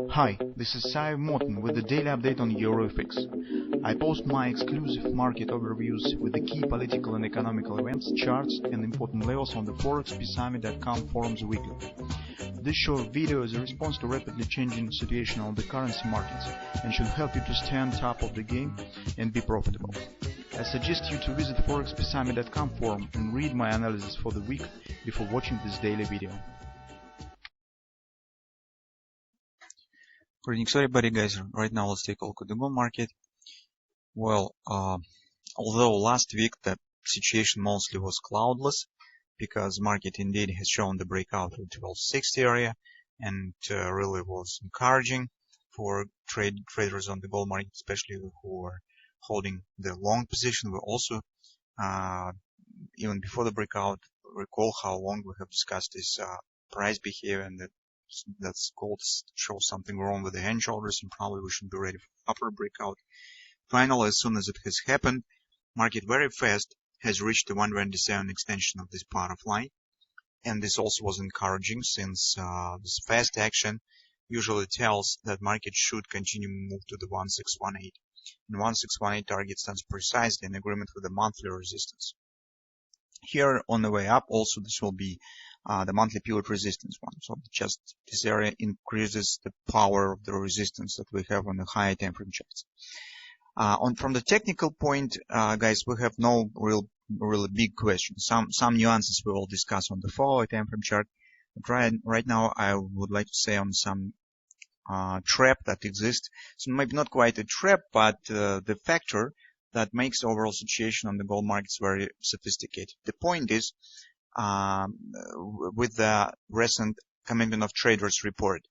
Hi, this is Sive Morten with the daily update on EuroFX. I post my exclusive market overviews with the key political and economical events, charts and important levels on the ForexPeaceArmy.com forums weekly. This short video is a response to rapidly changing situation on the currency markets and should help you to stay on top of the game and be profitable. I suggest you to visit ForexPeaceArmy.com forum and read my analysis for the week before watching this daily video. Greetings everybody, guys. Right now let's take a look at the gold market. Well, although last week the situation mostly was cloudless, because market indeed has shown the breakout of the 1260 area and really was encouraging for traders on the gold market, especially who are holding the long position. We also, even before the breakout, recall how long we have discussed this price behavior, and that's gold shows something wrong with the hand shoulders, and probably we should be ready for upper breakout. Finally, as soon as it has happened, market very fast has reached the 127 extension of this part of line, and this also was encouraging, since this fast action usually tells that market should continue to move to the 1618, and 1618 target stands precisely in agreement with the monthly resistance. Here on the way up also this will be the monthly pivot resistance one. So just this area increases the power of the resistance that we have on the higher time frame charts. From the technical point, guys, we have no really big questions. Some nuances we will discuss on the 4-hour time frame chart. But right now I would like to say on some trap that exists. So maybe not quite a trap, but the factor that makes the overall situation on the gold markets very sophisticated. The point is, with the recent Commitment of Traders report.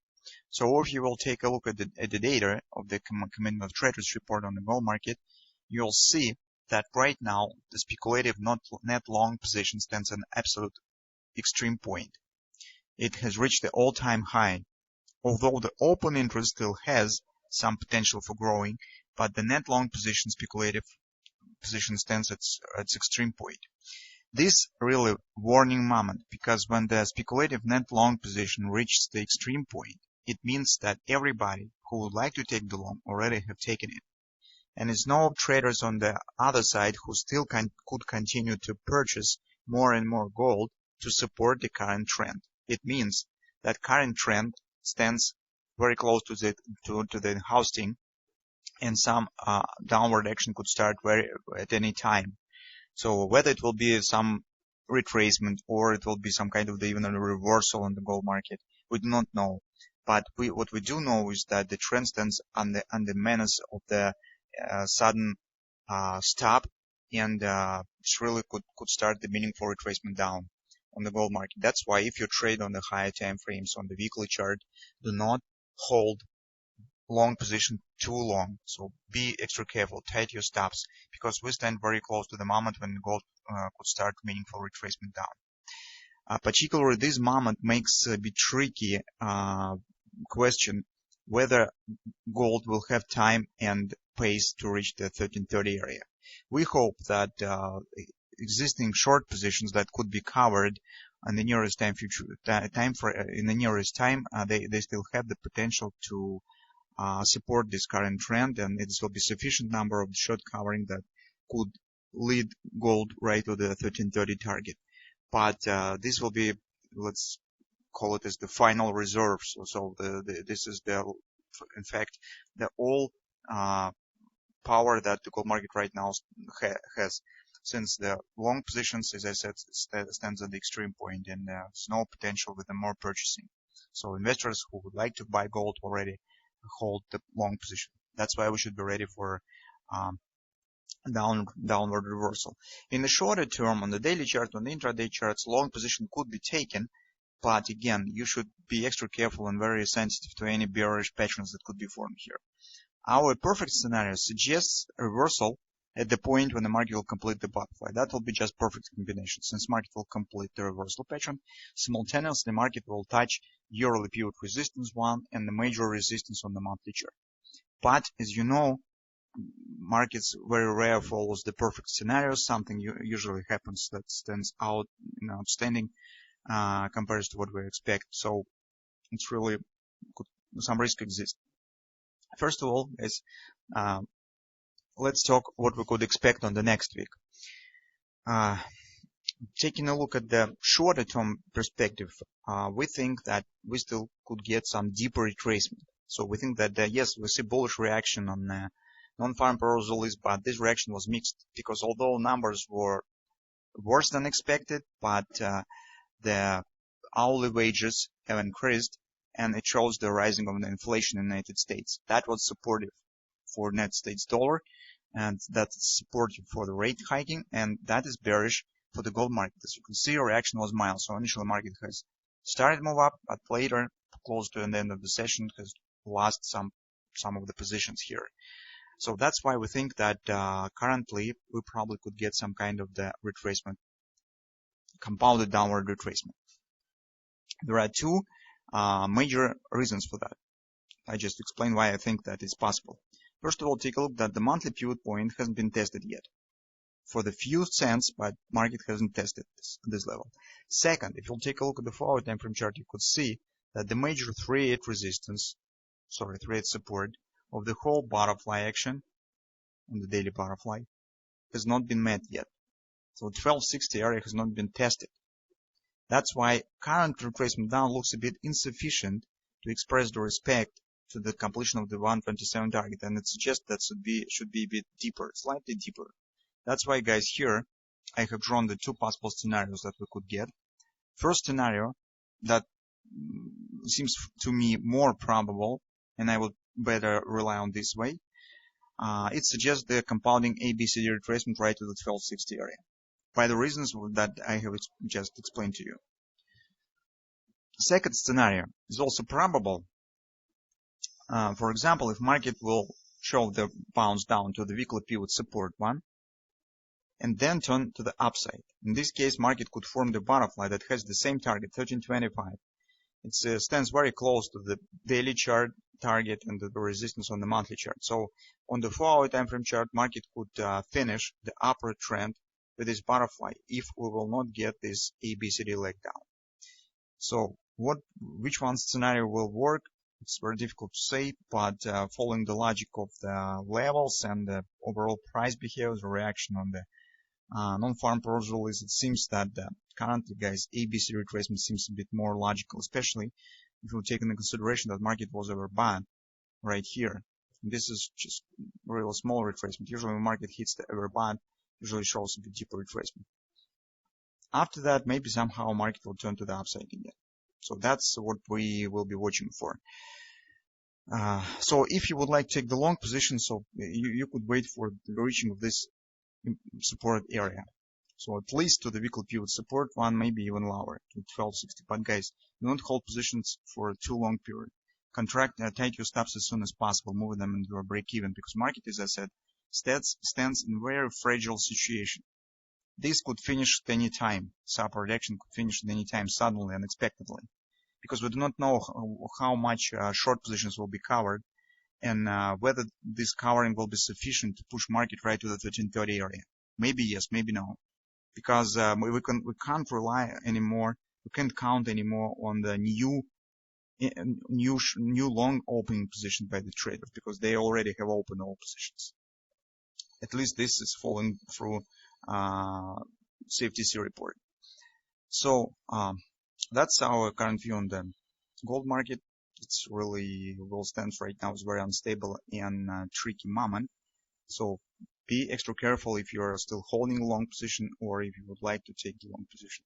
So if you will take a look at the data of the Commitment of Traders report on the gold market, you'll see that right now the speculative net long position stands at an absolute extreme point. It has reached the all-time high, although the open interest still has some potential for growing, but the net long position, speculative position, stands at its extreme point. This really warning moment, because when the speculative net long position reaches the extreme point, it means that everybody who would like to take the long already have taken it. And it's no traders on the other side who still could continue to purchase more and more gold to support the current trend. It means that current trend stands very close to the hosting, and some downward action could start at any time. So whether it will be some retracement or it will be some kind of even a reversal in the gold market, we do not know. But what we do know is that the trend stands on the menace of the sudden stop, and it really could start the meaningful retracement down on the gold market. That's why if you trade on the higher time frames on the weekly chart, do not hold long position too long. So be extra careful, tight your stops, because we stand very close to the moment when gold could start meaningful retracement down. Particularly this moment makes a bit tricky question whether gold will have time and pace to reach the 1330 area. We hope that existing short positions that could be covered in the nearest time they still have the potential to support this current trend, and it will be sufficient number of short covering that could lead gold right to the 1330 target. But this will be, let's call it as the final reserve. So this is in fact the all power that the gold market right now has, since the long positions, as I said, stands at the extreme point, and there's no potential with the more purchasing. So investors who would like to buy gold already hold the long position. That's why we should be ready for downward reversal. In the shorter term, on the daily chart, on the intraday charts, long position could be taken, but again, you should be extra careful and very sensitive to any bearish patterns that could be formed here. Our perfect scenario suggests a reversal at the point when the market will complete the butterfly. That will be just perfect combination, since market will complete the reversal pattern. Simultaneously, the market will touch yearly pivot resistance 1 and the major resistance on the monthly chart. But as you know, markets very rare follows the perfect scenario. Something usually happens that stands out, outstanding compared to what we expect. So it's really some risk exists. First of all, guys, let's talk what we could expect on the next week. Taking a look at the shorter term perspective, we think that we still could get some deeper retracement. So we think that yes, we see bullish reaction on non-farm payrolls release, but this reaction was mixed because although numbers were worse than expected, but the hourly wages have increased, and it shows the rising of the inflation in the United States. That was supportive for United States dollar, and that's supportive for the rate hiking, and that is bearish for the gold market. As you can see, reaction was mild. So initially market has started to move up, but later, close to the end of the session, has lost some of the positions here. So that's why we think that currently we probably could get some kind of the retracement, compounded downward retracement. There are two major reasons for that. I just explained why I think that is possible. First of all, take a look that the monthly pivot point hasn't been tested yet. For the few cents, but market hasn't tested this level. Second, if you'll take a look at the 4-hour time frame chart, you could see that the major 3-8 support of the whole butterfly action on the daily butterfly has not been met yet. So 1260 area has not been tested. That's why current retracement down looks a bit insufficient to express the respect to the completion of the 127 target, and it suggests that should be a bit deeper, slightly deeper. That's why, guys, here I have drawn the two possible scenarios that we could get. First scenario that seems to me more probable, and I would better rely on this way. It suggests the compounding ABCD retracement right to the 1260 area, by the reasons that I have just explained to you. Second scenario is also probable. For example, if market will show the bounce down to the weekly pivot support one, and then turn to the upside. In this case, market could form the butterfly that has the same target, 1325. It stands very close to the daily chart target and the resistance on the monthly chart. So on the 4-hour time frame chart, market could finish the upward trend with this butterfly if we will not get this ABCD leg down. So which one scenario will work? It's very difficult to say, but following the logic of the levels and the overall price behavior, the reaction on the non-farm payrolls release, it seems that currently, guys, ABC retracement seems a bit more logical, especially if you take into consideration that market was overbought right here. This is just really small retracement. Usually when market hits the overbought, usually shows a bit deeper retracement. After that, maybe somehow market will turn to the upside again. So that's what we will be watching for. So if you would like to take the long position, so you could wait for the reaching of this support area. So at least to the weekly pivot support one, maybe even lower to 1260. But guys, don't hold positions for a too long period. Take your stops as soon as possible, move them into a break even, because market, as I said, stands in a very fragile situation. This could finish at any time. This upward action could finish at any time, suddenly, unexpectedly, because we do not know how much short positions will be covered, and whether this covering will be sufficient to push market right to the 1330 area. Maybe yes, maybe no, because we can't rely anymore. We can't count anymore on the new long opening position by the traders, because they already have opened all positions. At least this is following through CFTC report. So that's our current view on the gold market. It's really well stands right now. It's very unstable and tricky moment. So be extra careful if you are still holding a long position or if you would like to take the long position.